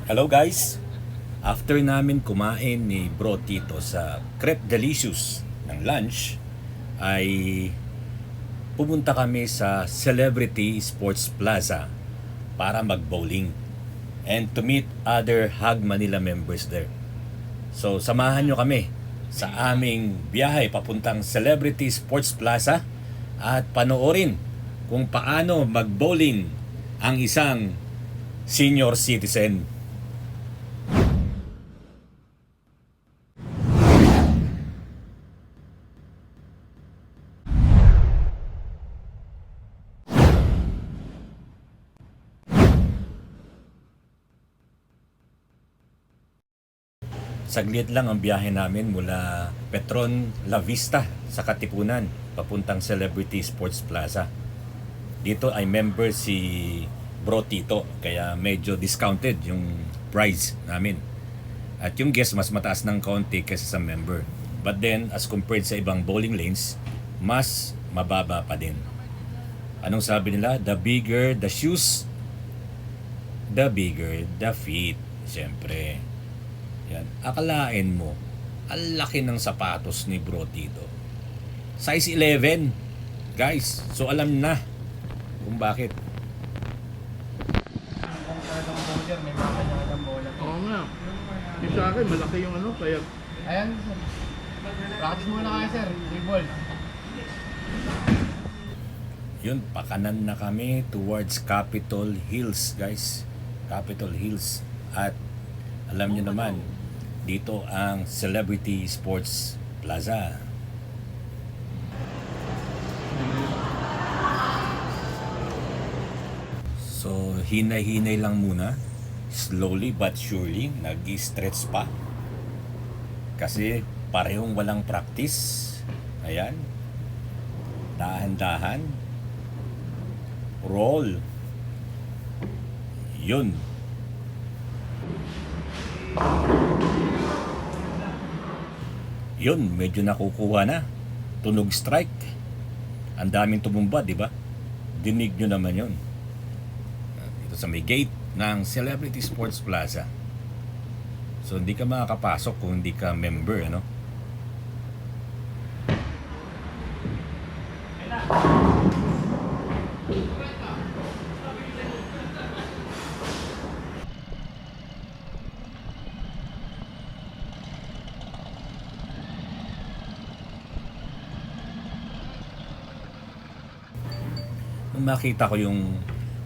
Hello guys! After namin kumain ni Bro Tito sa Crepe Delicious ng lunch, ay pumunta kami sa Celebrity Sports Plaza para mag-bowling and to meet other Hug Manila members there. So samahan nyo kami sa aming biyahe papuntang Celebrity Sports Plaza at panoorin kung paano mag-bowling ang isang senior citizen. Saglit lang ang biyahe namin mula Petron La Vista sa Katipunan papuntang Celebrity Sports Plaza. Dito ay member si Bro Tito kaya medyo discounted yung price namin. At yung guest mas mataas ng konti kaysa sa member. But then as compared sa ibang bowling lanes, mas mababa pa din. Anong sabi nila? The bigger the shoes, the bigger the feet. Siyempre. Yan. Akalain mo, ang laki ng sapatos ni Bro Tito. Size 11. Guys, so alam na kung bakit. Oo nga. Yung sa akin, malaki yung ano, kaya... Ayan, sir. Practice muna kayo, sir. Ball. Yun, pakanan na kami towards Capitol Hills, guys. Capitol Hills. At alam nyo naman, dito ang Celebrity Sports Plaza. So, hinay-hinay lang muna. Slowly but surely, nag-stretch pa. Kasi parehong walang practice. Ayan. Dahan-dahan. Roll. Yun. Yun, medyo nakukuha na. Tunog strike. Ang daming tumumba, di ba? Dinig nyo naman yun. Ito sa may gate ng Celebrity Sports Plaza. So, hindi ka makakapasok kung hindi ka member, ano? Nung makita ko yung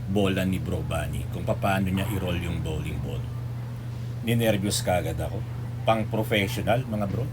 bola ni Bro Bunny, kung paano niya i-roll yung bowling ball, ninervyos kagad ako. Pang professional, mga bro.